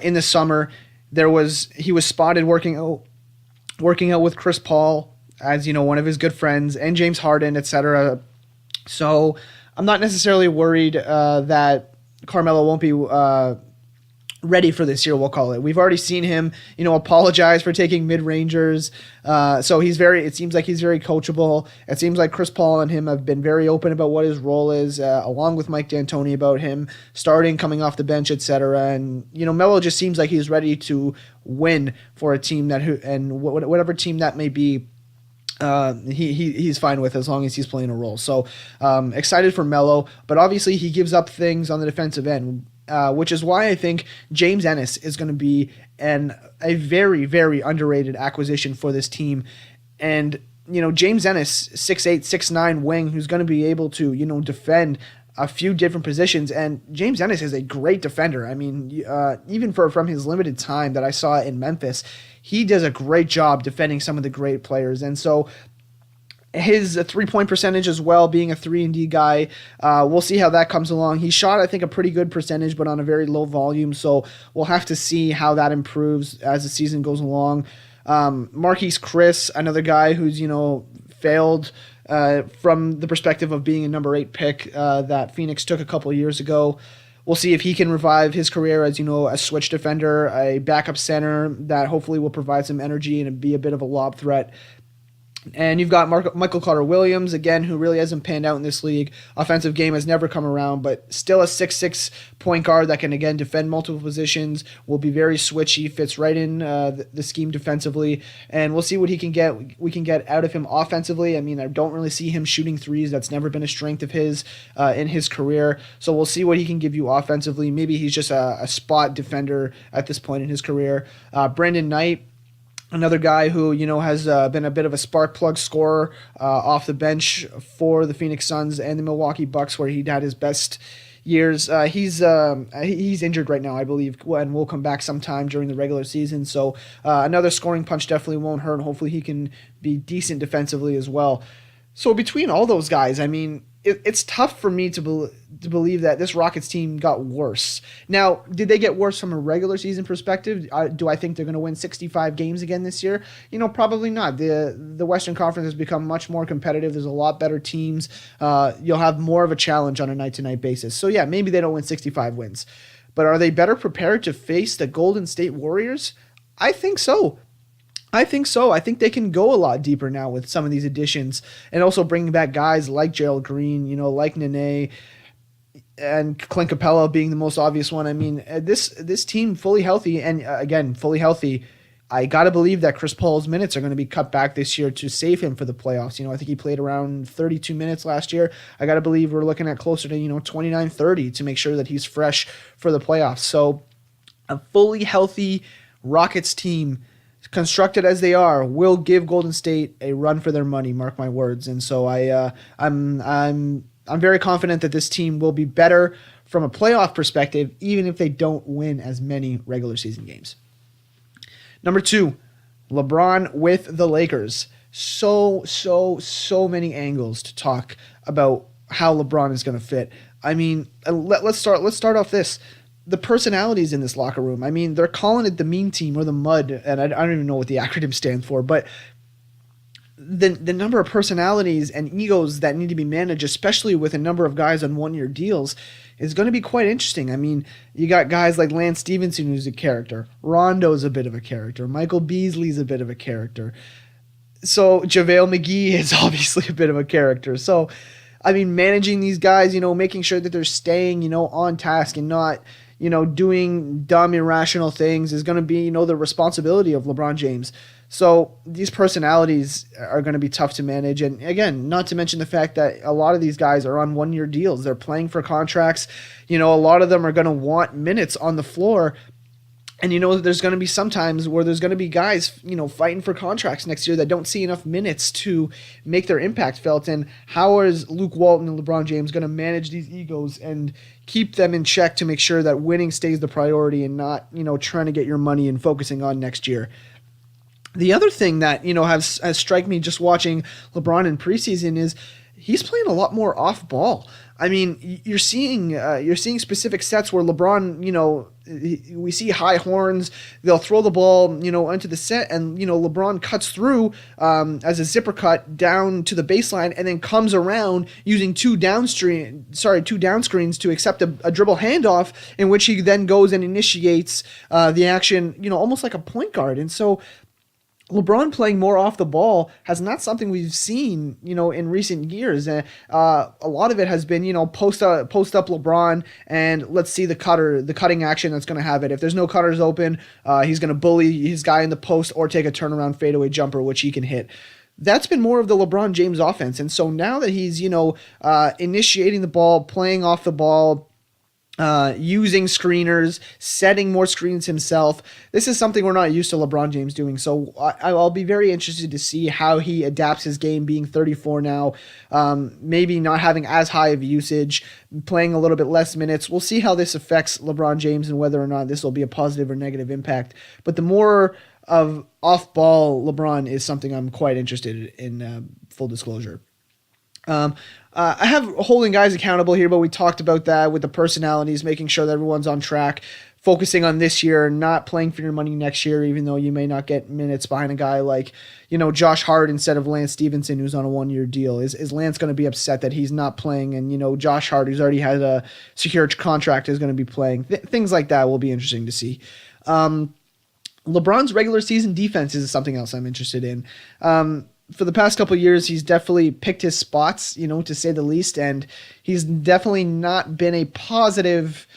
in the summer, he was spotted working out with Chris Paul as one of his good friends, and James Harden, etc. So I'm not necessarily worried that Carmelo won't be ready for this year, we'll call it. We've already seen him, apologize for taking mid-rangers. So it seems like he's very coachable. It seems like Chris Paul and him have been very open about what his role is, along with Mike D'Antoni, about him starting, coming off the bench, etc. And, Melo just seems like he's ready to win for a team whatever team that may be. He's fine with, as long as he's playing a role. So excited for Melo, but obviously he gives up things on the defensive end. Which is why I think James Ennis is going to be a very, very underrated acquisition for this team. And, James Ennis, 6'8", 6'9" wing, who's going to be able to, defend a few different positions. And James Ennis is a great defender. I mean, even from his limited time that I saw in Memphis, he does a great job defending some of the great players. And so his three-point percentage as well, being a 3-and-D guy, we'll see how that comes along. He shot, I think, a pretty good percentage, but on a very low volume, so we'll have to see how that improves as the season goes along. Marquise Chris, another guy who's, failed from the perspective of being a number 8 pick that Phoenix took a couple of years ago. We'll see if he can revive his career as, a switch defender, a backup center that hopefully will provide some energy and be a bit of a lob threat. And you've got Michael Carter-Williams, again, who really hasn't panned out in this league. Offensive game has never come around, but still a 6'6" point guard that can, again, defend multiple positions, will be very switchy, fits right in the scheme defensively, and we'll see what we can get out of him offensively. I mean, I don't really see him shooting threes. That's never been a strength of his in his career, so we'll see what he can give you offensively. Maybe he's just a spot defender at this point in his career. Brandon Knight, another guy who, has been a bit of a spark plug scorer off the bench for the Phoenix Suns and the Milwaukee Bucks, where he had his best years. He's injured right now, I believe, and will come back sometime during the regular season. So another scoring punch definitely won't hurt, and hopefully he can be decent defensively as well. So between all those guys, I mean, it's tough for me to believe that this Rockets team got worse. Now, did they get worse from a regular season perspective? Do I think they're going to win 65 games again this year? Probably not. The Western Conference has become much more competitive. There's a lot better teams. You'll have more of a challenge on a night-to-night basis. So yeah, maybe they don't win 65 wins. But are they better prepared to face the Golden State Warriors? I think so. I think they can go a lot deeper now with some of these additions, and also bringing back guys like Gerald Green, like Nene, and Clint Capella being the most obvious one. I mean, this team fully healthy, and again, fully healthy, I got to believe that Chris Paul's minutes are going to be cut back this year to save him for the playoffs. I think he played around 32 minutes last year. I got to believe we're looking at closer to, 29, 30 to make sure that he's fresh for the playoffs. So a fully healthy Rockets team, constructed as they are, will give Golden State a run for their money, mark my words. And so I'm very confident that this team will be better from a playoff perspective, even if they don't win as many regular season games. Number 2, LeBron with the Lakers. So many angles to talk about how LeBron is going to fit. I mean, let's start off this. the personalities in this locker room. I mean, they're calling it the mean team or the mud, and I don't even know what the acronym stands for, but the number of personalities and egos that need to be managed, especially with a number of guys on 1-year deals, is going to be quite interesting. I mean, you got guys like Lance Stevenson, who's a character. Rondo's a bit of a character. Michael Beasley's a bit of a character. So JaVale McGee is obviously a bit of a character. So, I mean, managing these guys, making sure that they're staying, on task and not, doing dumb, irrational things is going to be, the responsibility of LeBron James. So these personalities are going to be tough to manage. And again, not to mention the fact that a lot of these guys are on 1-year deals. They're playing for contracts. A lot of them are going to want minutes on the floor. And there's going to be some times where there's going to be guys, fighting for contracts next year that don't see enough minutes to make their impact felt. And how is Luke Walton and LeBron James going to manage these egos and keep them in check to make sure that winning stays the priority and not, trying to get your money and focusing on next year? The other thing that, has struck me just watching LeBron in preseason is he's playing a lot more off ball. I mean, you're seeing specific sets where LeBron, we see high horns. They'll throw the ball, into the set, and LeBron cuts through as a zipper cut down to the baseline, and then comes around using two down screens to accept a dribble handoff, in which he then goes and initiates the action, almost like a point guard. And so LeBron playing more off the ball has not something we've seen, in recent years. A lot of it has been, post up LeBron and let's see the cutting action that's going to have it. If there's no cutters open, he's going to bully his guy in the post or take a turnaround fadeaway jumper, which he can hit. That's been more of the LeBron James offense. And so now that he's, initiating the ball, playing off the ball, using screeners, setting more screens himself. This is something we're not used to LeBron James doing. So I'll be very interested to see how he adapts his game, being 34 now, maybe not having as high of usage, playing a little bit less minutes. We'll see how this affects LeBron James and whether or not this will be a positive or negative impact. But the more of off-ball LeBron is something I'm quite interested in, full disclosure. I have holding guys accountable here, but we talked about that with the personalities, making sure that everyone's on track, focusing on this year, not playing for your money next year, even though you may not get minutes behind a guy like, Josh Hart instead of Lance Stevenson, who's on a 1-year deal. Is Lance going to be upset that he's not playing? And, Josh Hart, who's already had a secure contract, is going to be playing. Things like that will be interesting to see. LeBron's regular season defense is something else I'm interested in. For the past couple of years, he's definitely picked his spots, to say the least, and he's definitely not been a positive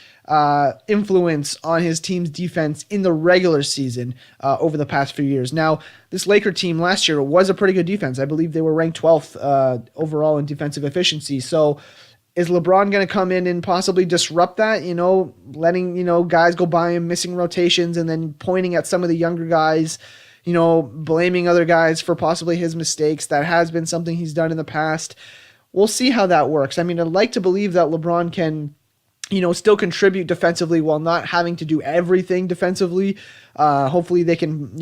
influence on his team's defense in the regular season over the past few years. Now, this Laker team last year was a pretty good defense. I believe they were ranked 12th overall in defensive efficiency. So is LeBron going to come in and possibly disrupt that, letting, guys go by him, missing rotations, and then pointing at some of the younger guys, blaming other guys for possibly his mistakes? That has been something he's done in the past. We'll see how that works. I mean, I'd like to believe that LeBron can, still contribute defensively while not having to do everything defensively. Hopefully they can,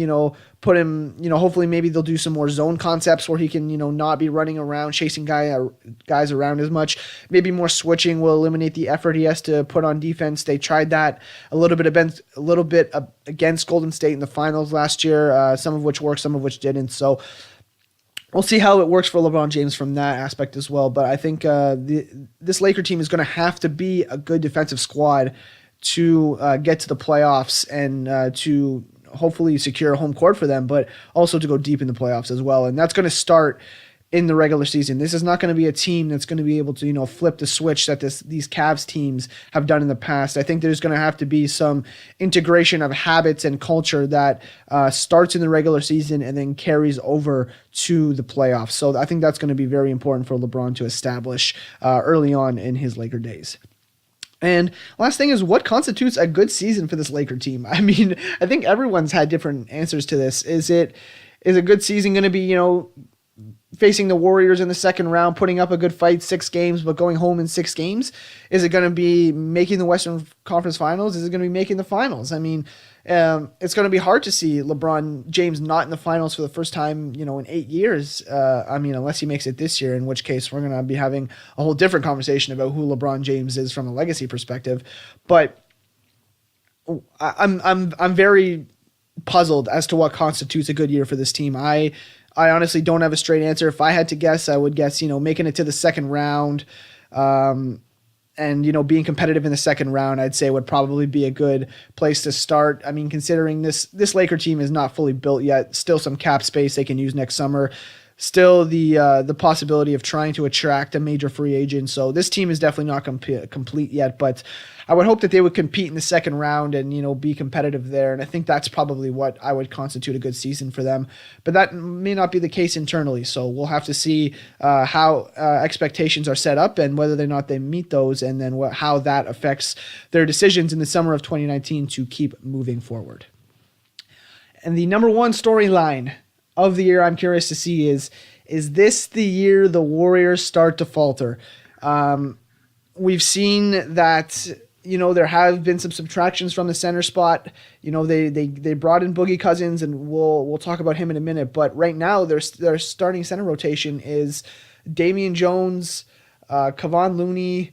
put him, hopefully maybe they'll do some more zone concepts where he can, not be running around chasing guys around as much. Maybe more switching will eliminate the effort he has to put on defense. They tried that a little bit against Golden State in the finals last year, some of which worked, some of which didn't. So we'll see how it works for LeBron James from that aspect as well. But I think this Laker team is going to have to be a good defensive squad to get to the playoffs and to hopefully secure home court for them, but also to go deep in the playoffs as well. And that's going to start in the regular season. This is not going to be a team that's going to be able to, flip the switch that these Cavs teams have done in the past. I think there's going to have to be some integration of habits and culture that starts in the regular season and then carries over to the playoffs. So I think that's going to be very important for LeBron to establish early on in his Laker days. And last thing is, what constitutes a good season for this Laker team? I mean, I think everyone's had different answers to this. Is a good season going to be, facing the Warriors in the second round, putting up a good fight, 6 games, but going home in 6 games? Is it going to be making the Western Conference Finals? Is it going to be making the finals? I mean, it's going to be hard to see LeBron James not in the finals for the first time, in 8 years. I mean, unless he makes it this year, in which case we're going to be having a whole different conversation about who LeBron James is from a legacy perspective. But I'm very puzzled as to what constitutes a good year for this team. I honestly don't have a straight answer. If I had to guess, I would guess, making it to the second round, and being competitive in the second round, I'd say would probably be a good place to start. I mean, considering this Laker team is not fully built yet, still some cap space they can use next summer. Still the possibility of trying to attract a major free agent. So this team is definitely not complete yet, but I would hope that they would compete in the second round and, be competitive there. And I think that's probably what I would constitute a good season for them. But that may not be the case internally. So we'll have to see how expectations are set up and whether or not they meet those, and then how that affects their decisions in the summer of 2019 to keep moving forward. And the number one storyline of the year I'm curious to see is this the year the Warriors start to falter? We've seen that, there have been some subtractions from the center spot. They brought in Boogie Cousins, and we'll talk about him in a minute. But right now, their starting center rotation is Damian Jones, Kevon Looney,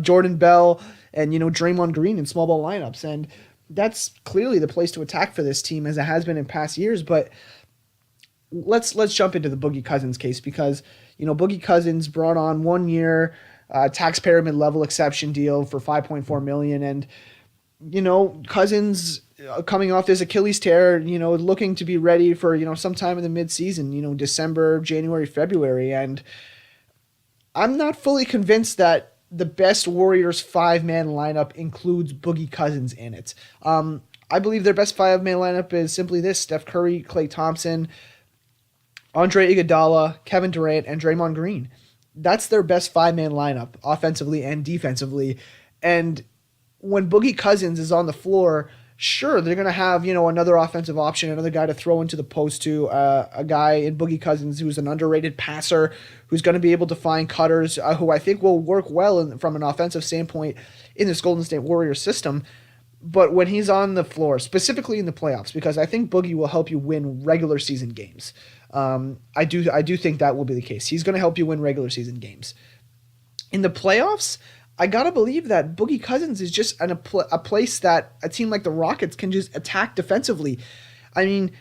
Jordan Bell, and Draymond Green in small ball lineups. And that's clearly the place to attack for this team, as it has been in past years. But let's jump into the Boogie Cousins case, because Boogie Cousins brought on 1 year taxpayer mid-level exception deal for $5.4 million, and Cousins coming off this Achilles tear, looking to be ready for sometime in the mid-season, December, January, February. And I'm not fully convinced that the best Warriors 5-man lineup includes Boogie Cousins in it. I believe their best 5-man lineup is simply this: Steph Curry, Klay Thompson, Andre Iguodala, Kevin Durant, and Draymond Green. That's their best 5-man lineup, offensively and defensively. And when Boogie Cousins is on the floor, sure, they're going to have, another offensive option, another guy to throw into the post to, a guy in Boogie Cousins who's an underrated passer, who's going to be able to find cutters, who I think will work well from an offensive standpoint in this Golden State Warriors system. But when he's on the floor, specifically in the playoffs, because I think Boogie will help you win regular season games. I do think that will be the case. He's going to help you win regular season games. In the playoffs, I gotta believe that Boogie Cousins is just a place that a team like the Rockets can just attack defensively. I mean,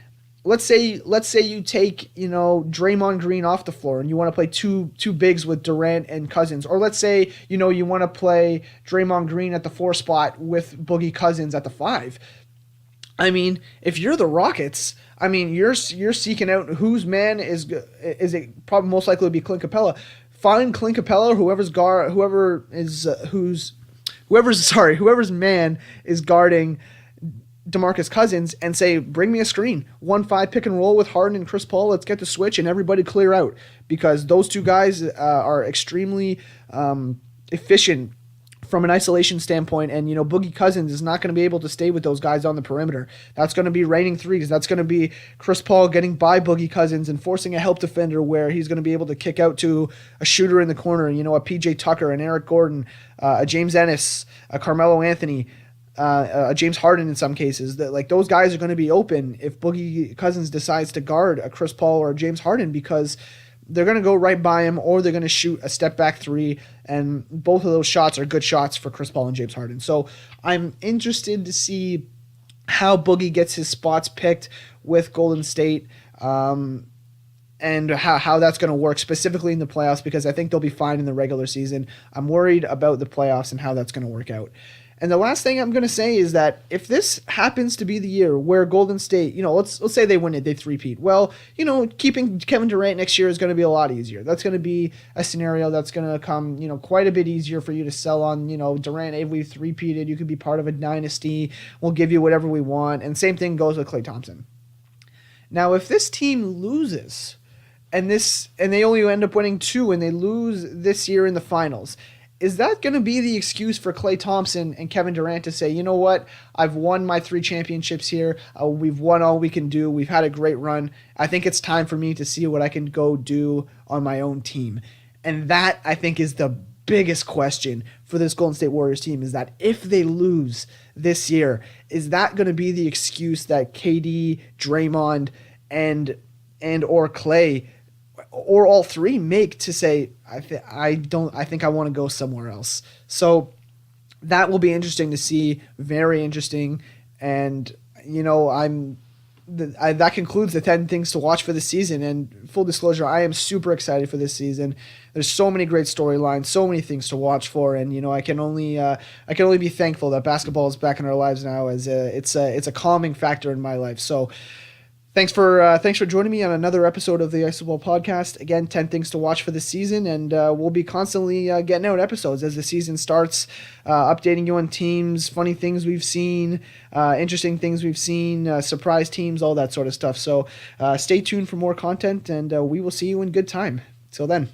let's say you take Draymond Green off the floor and you want to play two bigs with Durant and Cousins, or let's say you want to play Draymond Green at the 4 spot with Boogie Cousins at the 5. I mean, if you're the Rockets, I mean, you're seeking out whose man is it probably most likely to be Clint Capella. Find Clint Capella, whoever's man is guarding DeMarcus Cousins, and say, bring me a screen, 1-5 pick and roll with Harden and Chris Paul. Let's get the switch and everybody clear out, because those two guys are extremely efficient from an isolation standpoint, and Boogie Cousins is not going to be able to stay with those guys on the perimeter. That's going to be raining threes. That's going to be Chris Paul getting by Boogie Cousins and forcing a help defender where he's going to be able to kick out to a shooter in the corner, a PJ Tucker, an Eric Gordon, a James Ennis, a Carmelo Anthony, a James Harden in some cases. That those guys are going to be open if Boogie Cousins decides to guard a Chris Paul or a James Harden, because they're going to go right by him, or they're going to shoot a step back 3, and both of those shots are good shots for Chris Paul and James Harden. So I'm interested to see how Boogie gets his spots picked with Golden State, and how that's going to work specifically in the playoffs, because I think they'll be fine in the regular season. I'm worried about the playoffs and how that's going to work out. And the last thing I'm going to say is that if this happens to be the year where Golden State, let's say they win it, they three-peat. Well, keeping Kevin Durant next year is going to be a lot easier. That's going to be a scenario that's going to come, quite a bit easier for you to sell on, Durant, if we three-peated, you could be part of a dynasty. We'll give you whatever we want. And same thing goes with Klay Thompson. Now, if this team loses and they only end up winning 2 and they lose this year in the finals, is that going to be the excuse for Klay Thompson and Kevin Durant to say, you know what, I've won my 3 championships here. We've won all we can do. We've had a great run. I think it's time for me to see what I can go do on my own team. And that, I think, is the biggest question for this Golden State Warriors team, is that if they lose this year, is that going to be the excuse that KD, Draymond, and or Klay, or all 3 make to say, I think I want to go somewhere else. So that will be interesting to see. Very interesting. And, that concludes the 10 things to watch for the season. And full disclosure, I am super excited for this season. There's so many great storylines, so many things to watch for, and I can only be thankful that basketball is back in our lives now, as it's a calming factor in my life. So thanks for joining me on another episode of the Isoball Podcast. Again, 10 things to watch for the season, and we'll be constantly getting out episodes as the season starts, updating you on teams, funny things we've seen, interesting things we've seen, surprise teams, all that sort of stuff. So stay tuned for more content, and we will see you in good time. Till then.